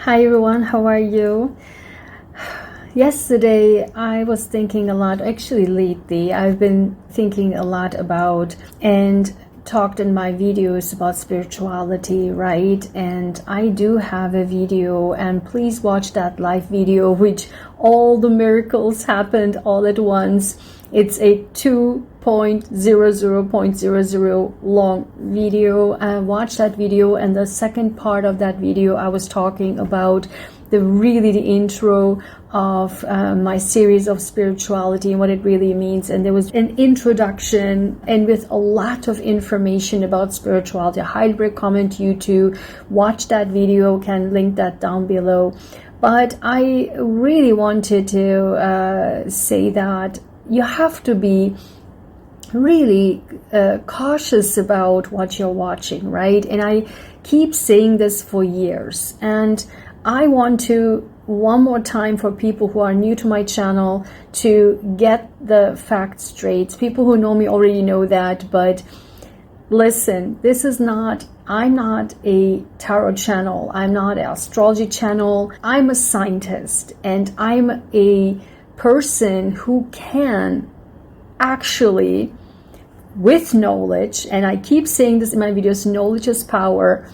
Hi everyone, how are you? Yesterday I was thinking a lot, actually lately I've been thinking a lot about and talked in my videos about spirituality, right? And I do have a video, and please watch that live video which all the miracles happened all at once. It's a 2.00.00 long video. Watch that video, and the second part of that video I was talking about the intro of my series of spirituality and what it really means. And there was an introduction and with a lot of information about spirituality. I highly recommend you to watch that video. Can link that down below. But I really wanted to say that you have to be really cautious about what you're watching, right? And I keep saying this for years, and I want to one more time for people who are new to my channel to get the facts straight. People who know me already know that, but listen, I'm not a tarot channel, I'm not an astrology channel. I'm a scientist, and I'm a person who can actually, with knowledge, and I keep saying this in my videos, knowledge is power.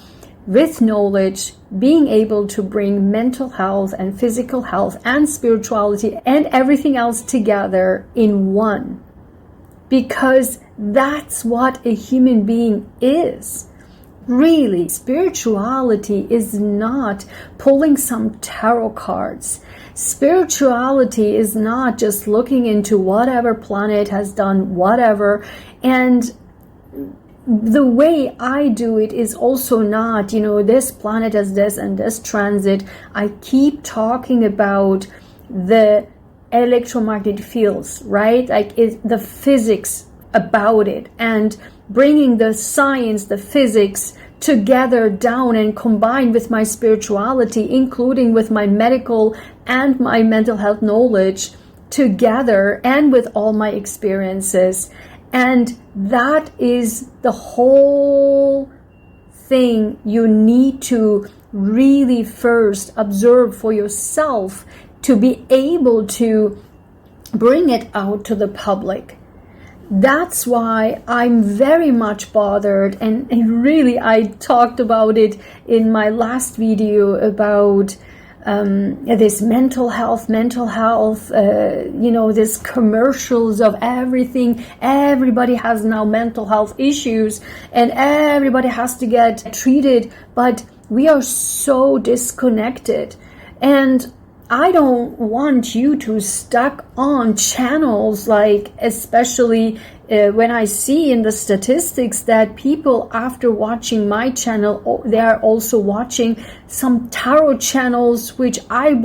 With knowledge, being able to bring mental health and physical health and spirituality and everything else together in one. Because that's what a human being is. Really, spirituality is not pulling some tarot cards. Spirituality is not just looking into whatever planet has done whatever. And the way I do it is also not, this planet has this and this transit. I keep talking about the electromagnetic fields, right? Like the physics about it, and bringing the science, the physics together down and combined with my spirituality, including with my medical and my mental health knowledge together, and with all my experiences. And that is the whole thing you need to really first observe for yourself to be able to bring it out to the public. That's why I'm very much bothered, and really I talked about it in my last video about this mental health, this commercials of everything. Everybody has now mental health issues and everybody has to get treated, but we are so disconnected. And I don't want you to stuck on channels like, especially when I see in the statistics that people after watching my channel, they are also watching some tarot channels, which I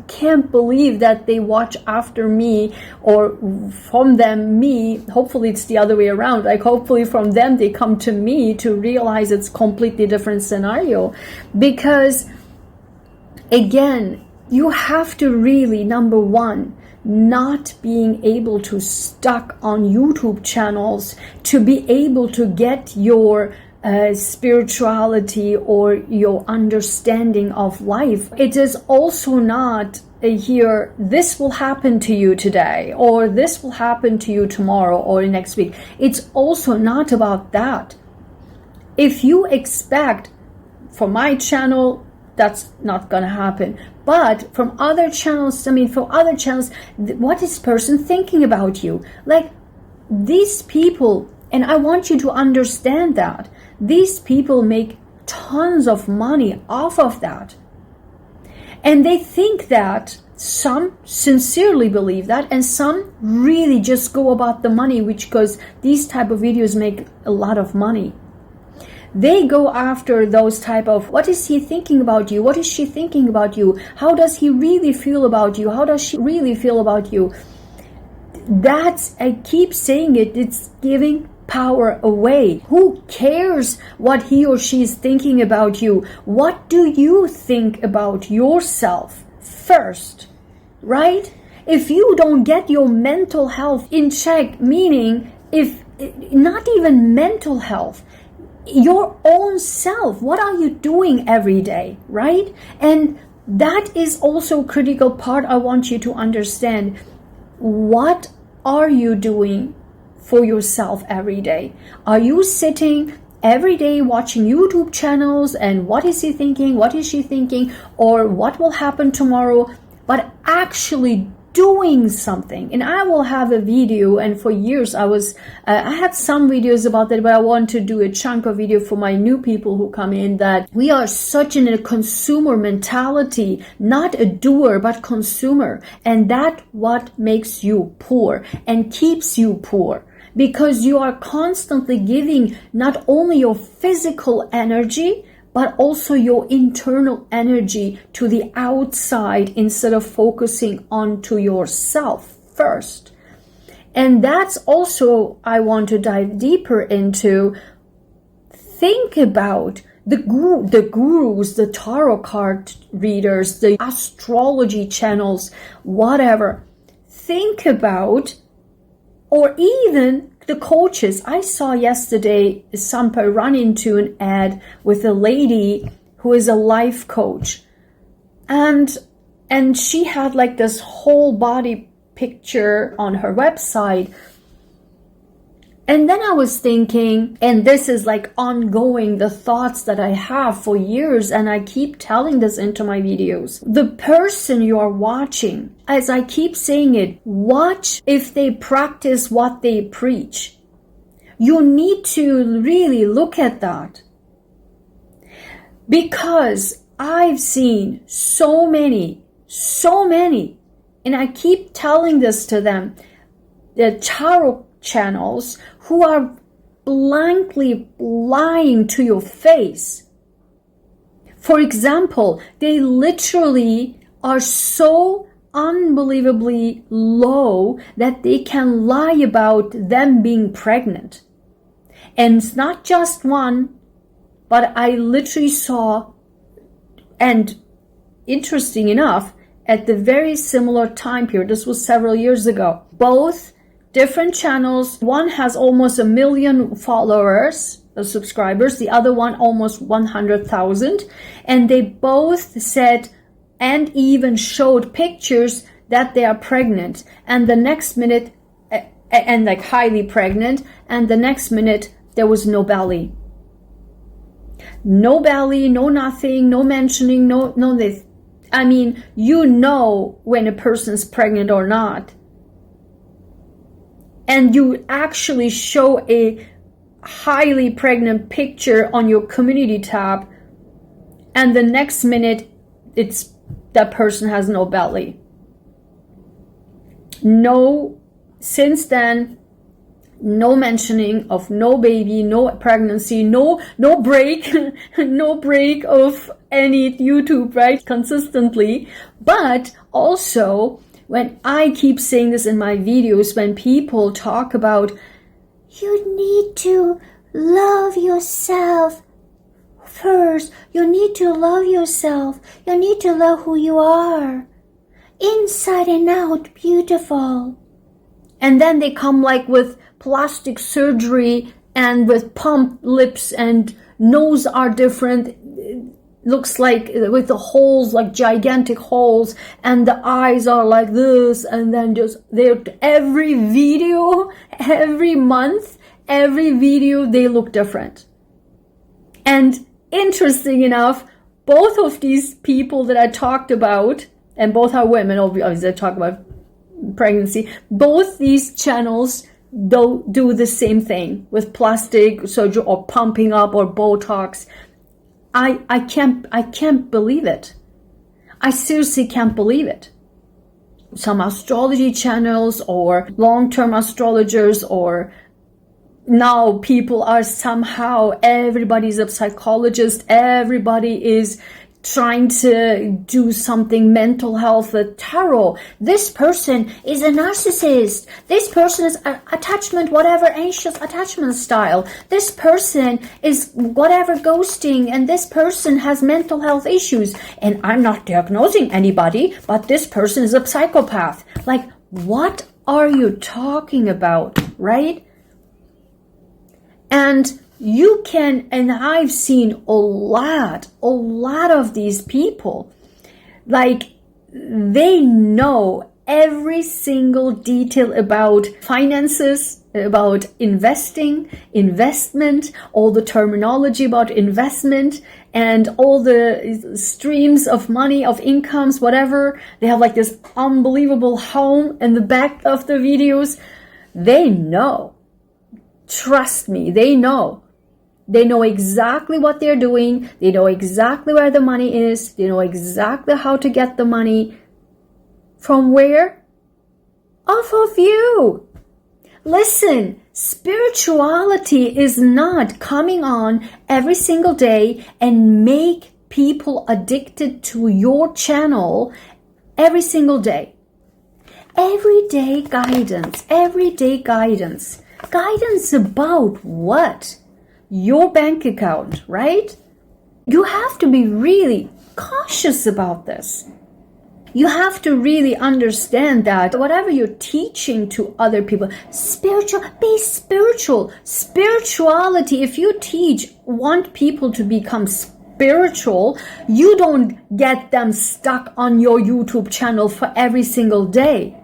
can't believe that they watch after me, or from them me. Hopefully it's the other way around. Like hopefully from them they come to me to realize it's completely different scenario. Because again, you have to really, number one, not being able to stuck on YouTube channels to be able to get your spirituality or your understanding of life. It is also not here, this will happen to you today, or this will happen to you tomorrow or next week. It's also not about that. If you expect from my channel, that's not gonna happen. But from other channels, what is person thinking about you? Like these people, and I want you to understand that these people make tons of money off of that. And they think that, some sincerely believe that, and some really just go about the money, because these type of videos make a lot of money. They go after those type of, what is he thinking about you? What is she thinking about you? How does he really feel about you? How does she really feel about you? I keep saying it, it's giving power away. Who cares what he or she is thinking about you? What do you think about yourself first, right? If you don't get your mental health in check, meaning if not even mental health, your own self. What are you doing every day, right? And that is also a critical part I want you to understand. What are you doing for yourself every day? Are you sitting every day watching YouTube channels and what is he thinking, what is she thinking, or what will happen tomorrow, but actually doing something? And I will have a video, and for years I had some videos about that, but I want to do a chunk of video for my new people who come in, that we are such in a consumer mentality, not a doer but consumer, and that what makes you poor and keeps you poor, because you are constantly giving not only your physical energy but also your internal energy to the outside instead of focusing onto yourself first. And that's also, I want to dive deeper into. Think about the gurus, the tarot card readers, the astrology channels, whatever. Think about, or even the coaches. I saw yesterday Sampa run into an ad with a lady who is a life coach, and she had like this whole body picture on her website. And then I was thinking, and this is like ongoing, the thoughts that I have for years, and I keep telling this into my videos. The person you are watching, as I keep saying it, watch if they practice what they preach. You need to really look at that. Because I've seen so many, and I keep telling this to them, the tarot channels who are blankly lying to your face. For example, they literally are so unbelievably low that they can lie about them being pregnant. And it's not just one, but I literally saw, and interesting enough, at the very similar time period, this was several years ago, both different channels. One has almost 1 million followers, subscribers, the other one almost 100,000, and they both said and even showed pictures that they are pregnant, and the next minute, and like highly pregnant, and the next minute there was no belly. No belly, no nothing, no mentioning, no this. I mean, you know when a person's pregnant or not. And you actually show a highly pregnant picture on your community tab, and the next minute it's that person has no belly. No, since then, no mentioning of no baby, no pregnancy, no break, no break of any YouTube, right? Consistently. But also, when I keep saying this in my videos, when people talk about, you need to love yourself first. You need to love yourself. You need to love who you are. Inside and out, beautiful. And then they come like with plastic surgery and with pumped lips, and nose are different. Looks like with the holes, like gigantic holes, and the eyes are like this, and then just they're every video, every month, every video they look different. And interesting enough, both of these people that I talked about, and both are women, obviously I talk about pregnancy, both these channels do the same thing with plastic surgery or pumping up or Botox. I can't believe it. I seriously can't believe it. Some astrology channels or long-term astrologers, or now people are somehow, everybody's a psychologist, everybody is trying to do something mental health with tarot. This person is a narcissist. This person is attachment, whatever, anxious attachment style. This person is whatever, ghosting, and this person has mental health issues. And I'm not diagnosing anybody, but this person is a psychopath. Like, what are you talking about, right? And You can, and I've seen a lot of these people, like they know every single detail about finances, about investment, all the terminology about investment, and all the streams of money, of incomes, whatever. They have like this unbelievable home in the back of the videos. They know. Trust me, they know. They know exactly what they're doing. They know exactly where the money is. They know exactly how to get the money. From where? Off of you. Listen, spirituality is not coming on every single day and make people addicted to your channel every single day. Everyday guidance. Guidance about what? Your bank account, right? You have to be really cautious about this. You have to really understand that whatever you're teaching to other people, be spiritual. Spirituality, if you want people to become spiritual, you don't get them stuck on your YouTube channel for every single day.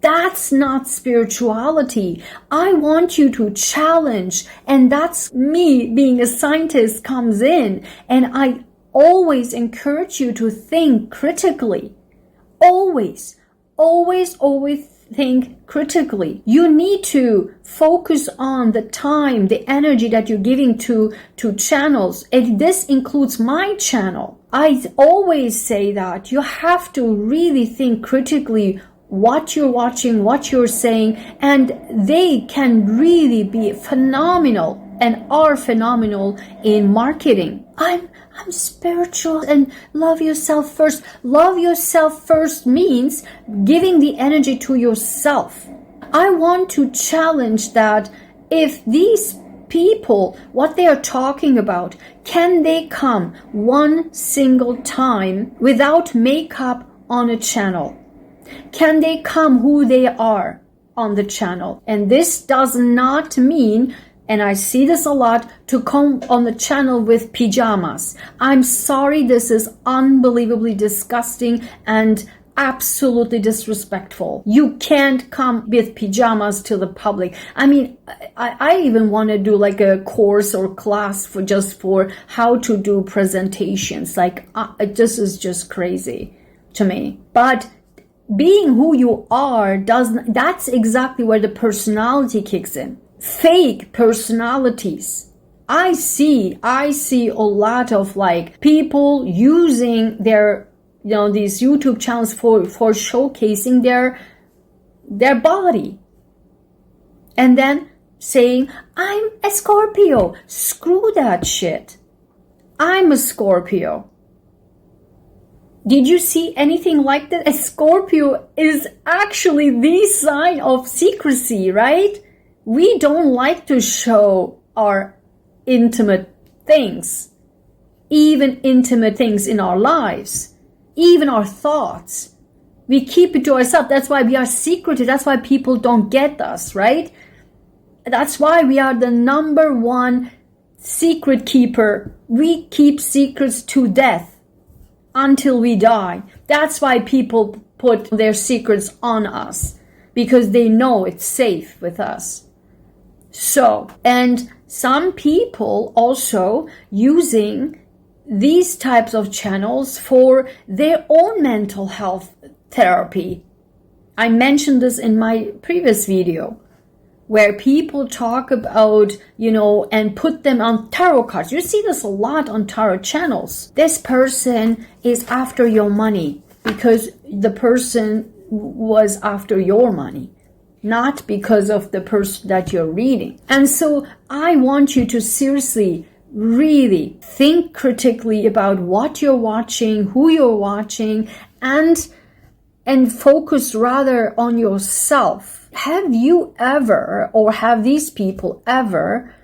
That's not spirituality. I want you to challenge, and that's me being a scientist comes in, and I always encourage you to think critically. Always think critically. You need to focus on the time, the energy that you're giving to channels. And this includes my channel. I always say that you have to really think critically what you're watching, what you're saying, and they can really be phenomenal and are phenomenal in marketing. I'm spiritual and love yourself first. Love yourself first means giving the energy to yourself. I want to challenge that. If these people, what they are talking about, can they come one single time without makeup on a channel? Can they come who they are on the channel? And this does not mean, and I see this a lot, to come on the channel with pajamas. I'm sorry, this is unbelievably disgusting and absolutely disrespectful. You can't come with pajamas to the public. I mean, I even want to do like a course or class for how to do presentations. Like, this is just crazy to me. But being who you are that's exactly where the personality kicks in. Fake personalities. I see a lot of like people using their, these YouTube channels for showcasing their body. And then saying, I'm a Scorpio. Screw that shit. I'm a Scorpio. Did you see anything like that? A Scorpio is actually the sign of secrecy, right? We don't like to show our intimate things, even intimate things in our lives, even our thoughts. We keep it to ourselves. That's why we are secretive. That's why people don't get us, right? That's why we are the number one secret keeper. We keep secrets to death. Until we die. That's why people put their secrets on us, because they know it's safe with us. So, and some people also using these types of channels for their own mental health therapy. I mentioned this in my previous video, where people talk about, and put them on tarot cards. You see this a lot on tarot channels. This person is after your money because the person was after your money, not because of the person that you're reading. And so I want you to seriously, really think critically about what you're watching, who you're watching, and focus rather on yourself. Have you ever, or have these people ever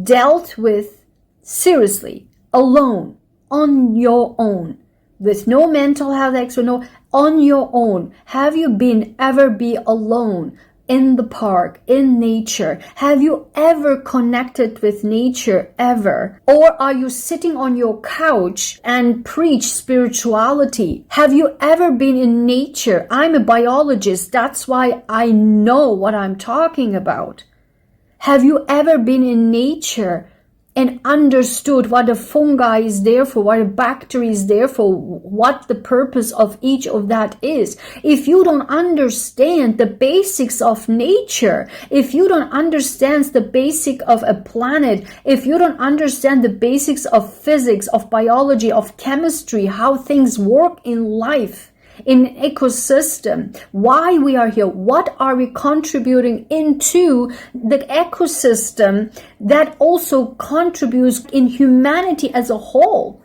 dealt with seriously, alone, on your own, with no mental health expert, on your own? Have you ever been alone in the park, in nature? Have you ever connected with nature ever? Or are you sitting on your couch and preach spirituality? Have you ever been in nature? I'm a biologist. That's why I know what I'm talking about. Have you ever been in nature and understood what a fungi is there for, what a bacteria is there for, what the purpose of each of that is? If you don't understand the basics of nature, if you don't understand the basic of a planet, if you don't understand the basics of physics, of biology, of chemistry, how things work in life, in an ecosystem, why we are here, what are we contributing into the ecosystem that also contributes in humanity as a whole.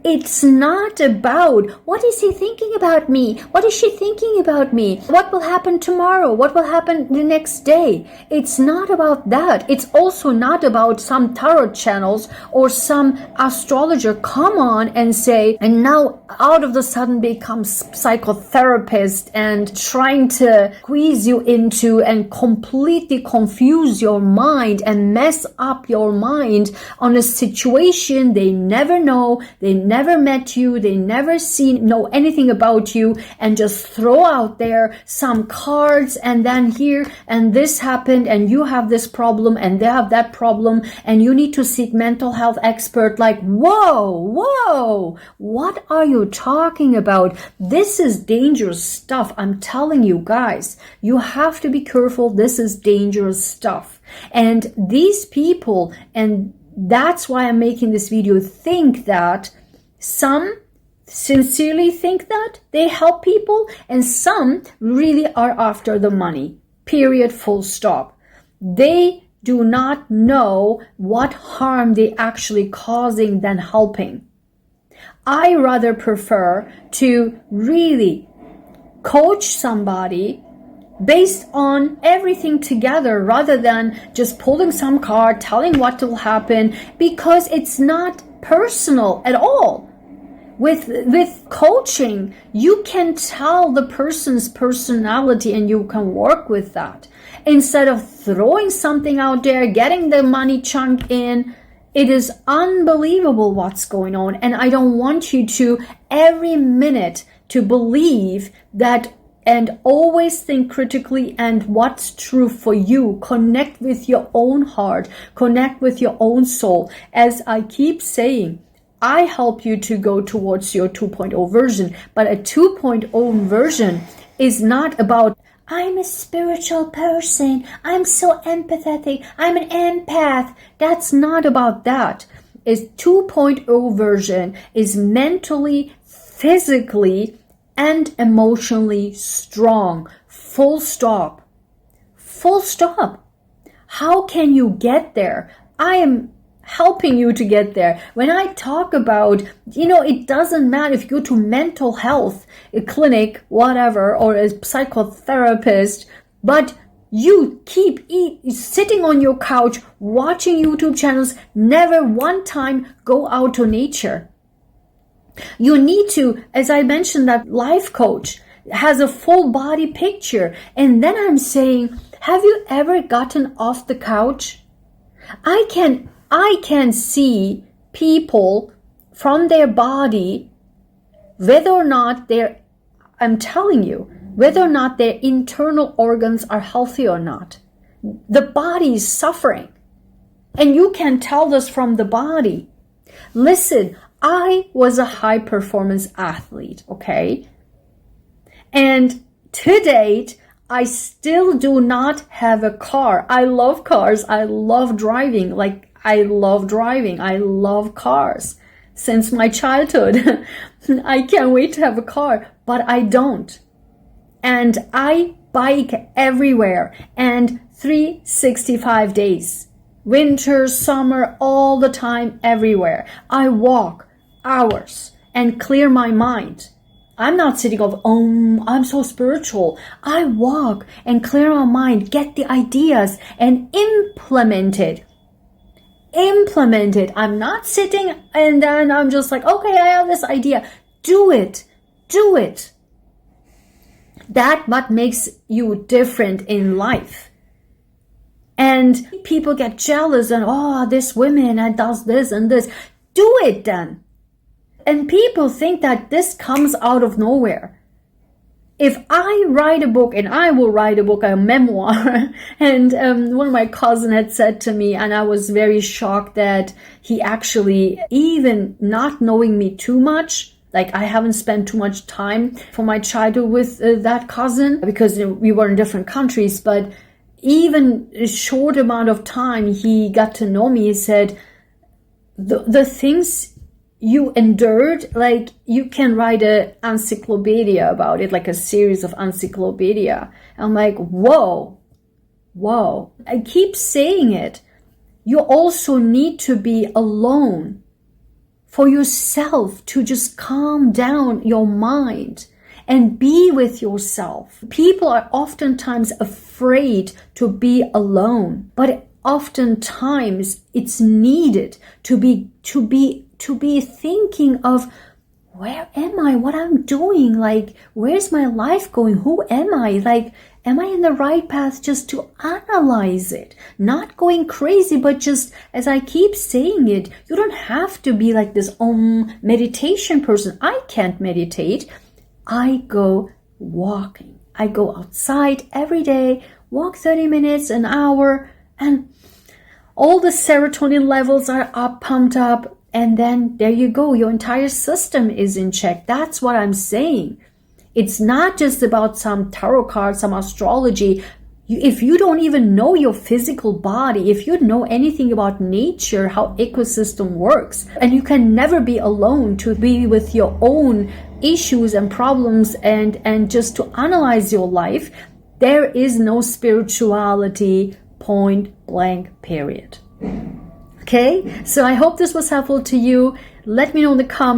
It's not about, what is he thinking about me? What is she thinking about me? What will happen tomorrow? What will happen the next day? It's not about that. It's also not about some tarot channels or some astrologer come on and say, and now out of the sudden becomes psychotherapist and trying to squeeze you into and completely confuse your mind and mess up your mind on a situation they never know, they never met you, they never know anything about you, and just throw out there some cards and then here and this happened and you have this problem and they have that problem and you need to seek mental health expert. Like, whoa, what are you talking about? This is dangerous stuff. I'm telling you guys, you have to be careful. This is dangerous stuff. And these people, and that's why I'm making this video, think that some sincerely think that they help people and some really are after the money. Period, full stop. They do not know what harm they actually causing than helping. I rather prefer to really coach somebody based on everything together rather than just pulling some card, telling what will happen, because it's not personal at all. With coaching, you can tell the person's personality and you can work with that. Instead of throwing something out there, getting the money chunk in, it is unbelievable what's going on. And I don't want you to every minute to believe that, and always think critically and what's true for you. Connect with your own heart, connect with your own soul. As I keep saying, I help you to go towards your 2.0 version, but a 2.0 version is not about, I'm a spiritual person, I'm so empathetic, I'm an empath. That's not about that. A 2.0 version is mentally, physically, and emotionally strong. Full stop. Full stop. How can you get there? I am helping you to get there. When I talk about, it doesn't matter if you go to mental health, a clinic, whatever, or a psychotherapist, but you keep sitting on your couch, watching YouTube channels, never one time go out to nature. You need to, as I mentioned, that life coach has a full body picture. And then I'm saying, have you ever gotten off the couch? I can see people from their body, whether or not I'm telling you, whether or not their internal organs are healthy or not. The body is suffering. And you can tell this from the body. Listen, I was a high performance athlete, okay? And to date, I still do not have a car. I love cars. I love driving. I love cars since my childhood. I can't wait to have a car, but I don't. And I bike everywhere and 365 days. Winter, summer, all the time, everywhere. I walk hours and clear my mind. I'm not sitting of, I'm so spiritual. I walk and clear my mind, get the ideas and implement it. I'm not sitting and then I'm just like, okay, I have this idea. Do it. That what makes you different in life. And people get jealous and, oh, this woman and does this and this. Do it then. And people think that this comes out of nowhere. If I write a book, and I will write a book, a memoir, and one of my cousins had said to me, and I was very shocked that he actually, even not knowing me too much, like I haven't spent too much time for my childhood with that cousin because we were in different countries, but even a short amount of time he got to know me. He said, the things you endured, like you can write an encyclopedia about it, like a series of encyclopedia. I'm like, whoa. I keep saying it. You also need to be alone for yourself, to just calm down your mind and be with yourself. People are oftentimes afraid to be alone, but oftentimes it's needed to be thinking of, where am I? What I'm doing? Like, where's my life going? Who am I? Like, am I in the right path? Just to analyze it, not going crazy, but just, as I keep saying it, you don't have to be like this meditation person. I can't meditate. I go walking. I go outside every day, walk 30 minutes, an hour, and all the serotonin levels are up, pumped up. And then there you go. Your entire system is in check. That's what I'm saying. It's not just about some tarot cards, some astrology. If you don't even know your physical body, if you know anything about nature, how ecosystem works, and you can never be alone to be with your own issues and problems and just to analyze your life, there is no spirituality, point blank, period. Okay, so I hope this was helpful to you. Let me know in the comments.